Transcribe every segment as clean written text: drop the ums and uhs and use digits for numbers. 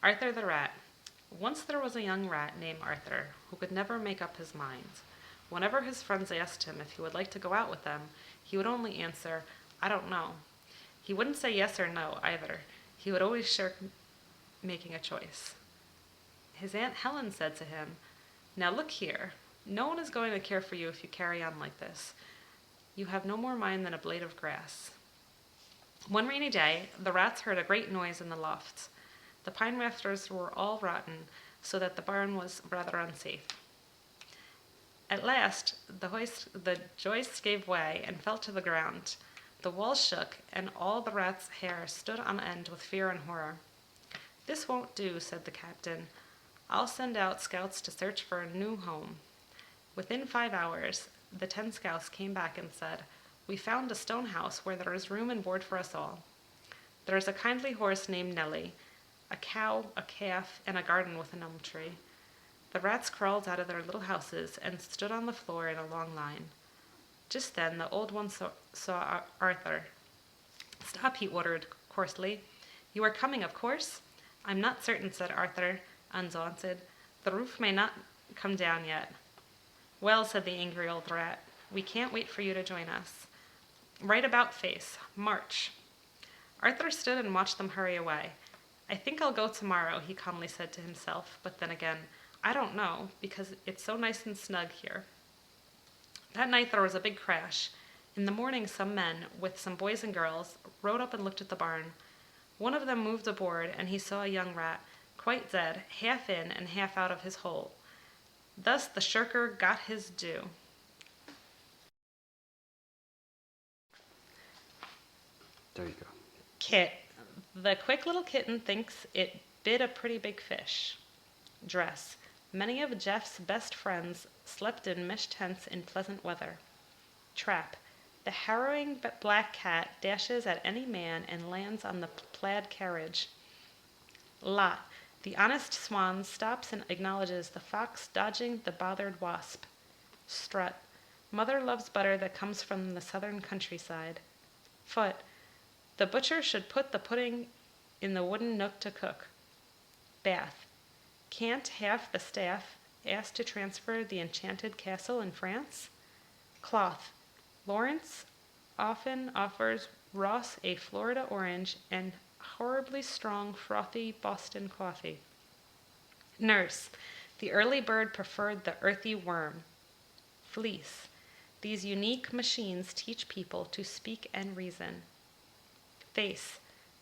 Arthur the Rat. Once there was a young rat named Arthur who could never make up his mind. Whenever his friends asked him if he would like to go out with them, he would only answer, "I don't know." He wouldn't say yes or no either. He would always shirk making a choice. His Aunt Helen said to him, "Now look here. No one is going to care for you if you carry on like this. You have no more mind than a blade of grass." One rainy day, the rats heard a great noise in the loft. The pine rafters were all rotten, so that the barn was rather unsafe. At last, the joist gave way and fell to the ground. The walls shook, and all the rats' hair stood on end with fear and horror. "This won't do," said the captain. "I'll send out scouts to search for a new home." Within 5 hours, the 10 scouts came back and said, "We found a stone house where there is room and board for us all. There is a kindly horse named Nellie, a cow, a calf, and a garden with an elm tree." The rats crawled out of their little houses and stood on the floor in a long line. Just then the old one saw Arthur. "Stop," he ordered coarsely. "You are coming, of course?" "I'm not certain," said Arthur, undaunted. "The roof may not come down yet." "Well," said the angry old rat, "we can't wait for you to join us. Right about face. March." Arthur stood and watched them hurry away. "I think I'll go tomorrow," he calmly said to himself, but then again, "I don't know, because it's so nice and snug here." That night there was a big crash. In the morning some men, with some boys and girls, rode up and looked at the barn. One of them moved a board, and he saw a young rat, quite dead, half in and half out of his hole. Thus the shirker got his due. There you go. Kit. The quick little kitten thinks it bit a pretty big fish. Dress. Many of Jeff's best friends slept in mesh tents in pleasant weather. Trap. The harrowing black cat dashes at any man and lands on the plaid carriage. Lot. The honest swan stops and acknowledges the fox dodging the bothered wasp. Strut. Mother loves butter that comes from the southern countryside. Foot. The butcher should put the pudding in the wooden nook to cook. Bath. Can't half the staff ask to transfer the enchanted castle in France? Cloth. Lawrence often offers Ross a Florida orange and horribly strong, frothy Boston coffee. Nurse. The early bird preferred the earthy worm. Fleece. These unique machines teach people to speak and reason. Face.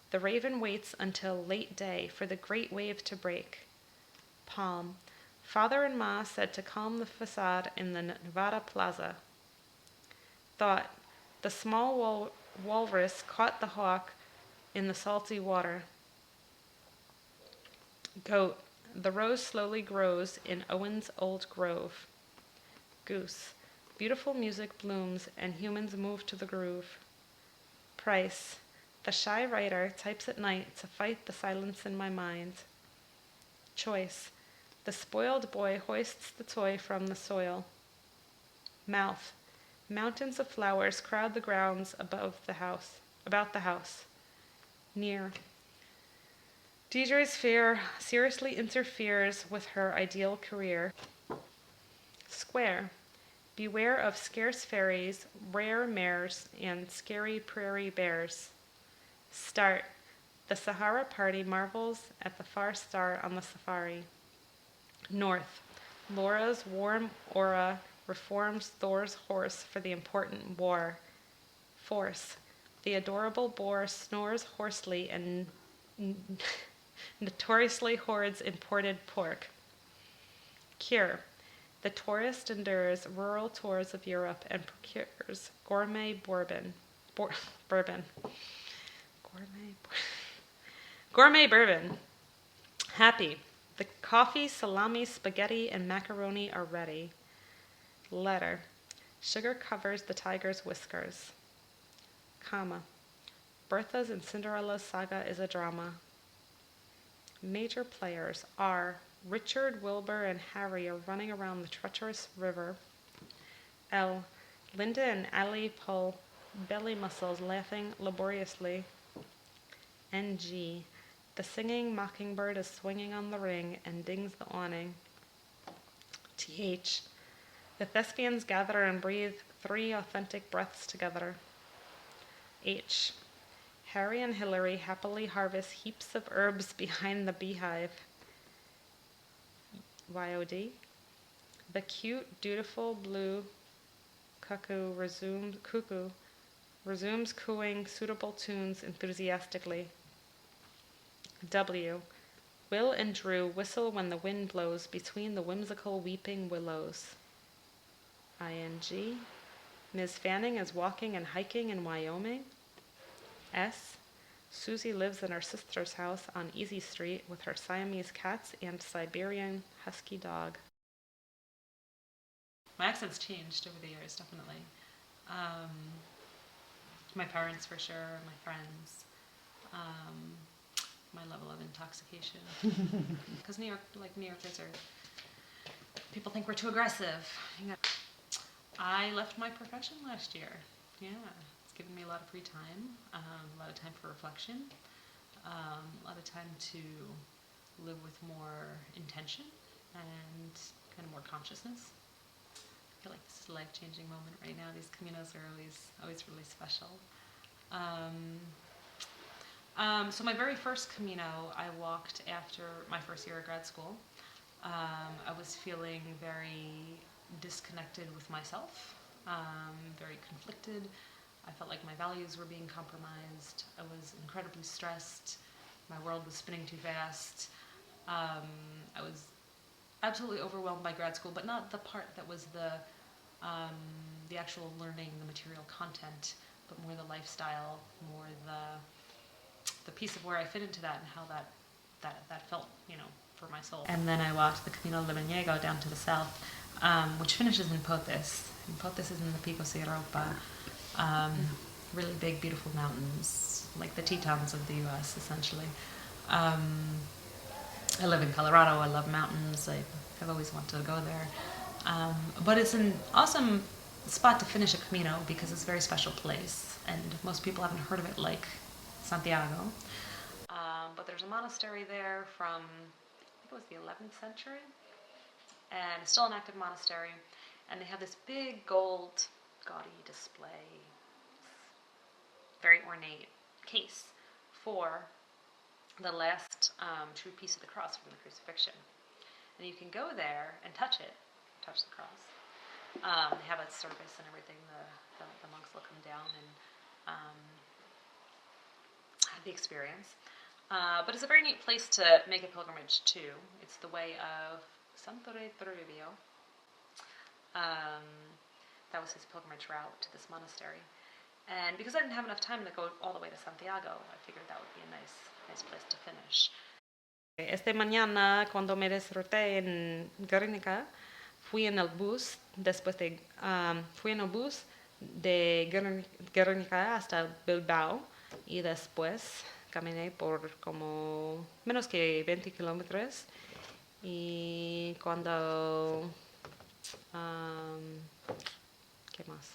The raven waits until late day for the great wave to break. Palm. Father and Ma said to calm the facade in the Nevada Plaza. Thought. The small walrus caught the hawk in the salty water. Goat. The rose slowly grows in Owen's old grove. Goose. Beautiful music blooms and humans move to the groove. Price. The shy writer types at night to fight the silence in my mind. Choice. The spoiled boy hoists the toy from the soil. Mouth. Mountains of flowers crowd the grounds about the house. Near. Deidre's fear seriously interferes with her ideal career. Square. Beware of scarce fairies, rare mares, and scary prairie bears. Start. The Sahara party marvels at the far star on the safari. North. Laura's warm aura reforms Thor's horse for the important war. Force. The adorable boar snores hoarsely and notoriously hoards imported pork. Cure. The tourist endures rural tours of Europe and procures gourmet bourbon. Gourmet bourbon. Happy. The coffee, salami, spaghetti, and macaroni are ready. Letter. Sugar covers the tiger's whiskers. Comma. Bertha's and Cinderella's saga is a drama. Major players are Richard, Wilbur, and Harry are running around the treacherous river. L. Linda and Allie pull belly muscles, laughing laboriously. N.G. The singing mockingbird is swinging on the ring and dings the awning. TH. The thespians gather and breathe 3 authentic breaths together. H. Harry and Hilary happily harvest heaps of herbs behind the beehive. YOD. The cute, dutiful blue cuckoo resumes cooing suitable tunes enthusiastically. W. Will and Drew whistle when the wind blows between the whimsical weeping willows. ING. Ms. Fanning is walking and hiking in Wyoming. S. Susie lives in her sister's house on Easy Street with her Siamese cats and Siberian husky dog. My accent's changed over the years, definitely. My parents, for sure, my friends, my level of intoxication. Because New Yorkers are, people think we're too aggressive. I left my profession last year. Yeah, it's given me a lot of free time, a lot of time for reflection, a lot of time to live with more intention and kind of more consciousness. I feel like this is a life-changing moment right now. These Caminos are always really special. So my very first Camino I walked after my first year of grad school. I was feeling very disconnected with myself, very conflicted. I felt like my values were being compromised. I was incredibly stressed. My world was spinning too fast. I was absolutely overwhelmed by grad school, but not the part that was the actual learning, the material content, but more the lifestyle, more the piece of where I fit into that and how that felt, for my soul. And then I walked the Camino de Santiago down to the south, which finishes in Potes. And Potes is in the Picos de Europa. Really big, beautiful mountains, like the Tetons of the U.S., essentially. I live in Colorado. I love mountains. I've always wanted to go there. But it's an awesome spot to finish a Camino because it's a very special place, and most people haven't heard of it like Santiago. But there's a monastery there from, I think it was the 11th century, and it's still an active monastery, and they have this big gold, gaudy display, very ornate case for the last true piece of the cross from the crucifixion. And you can go there and touch the cross. They have a service and everything. The monks will come down and have the experience. But it's a very neat place to make a pilgrimage to. It's the way of Santore Toribio. That was his pilgrimage route to this monastery. And because I didn't have enough time to go all the way to Santiago, I figured that would be a nice place to finish. Esta mañana, cuando me desperté en Guernica, fui en el bus de Guernica hasta Bilbao y después caminé por como menos que 20 kilómetros y cuando ¿qué más?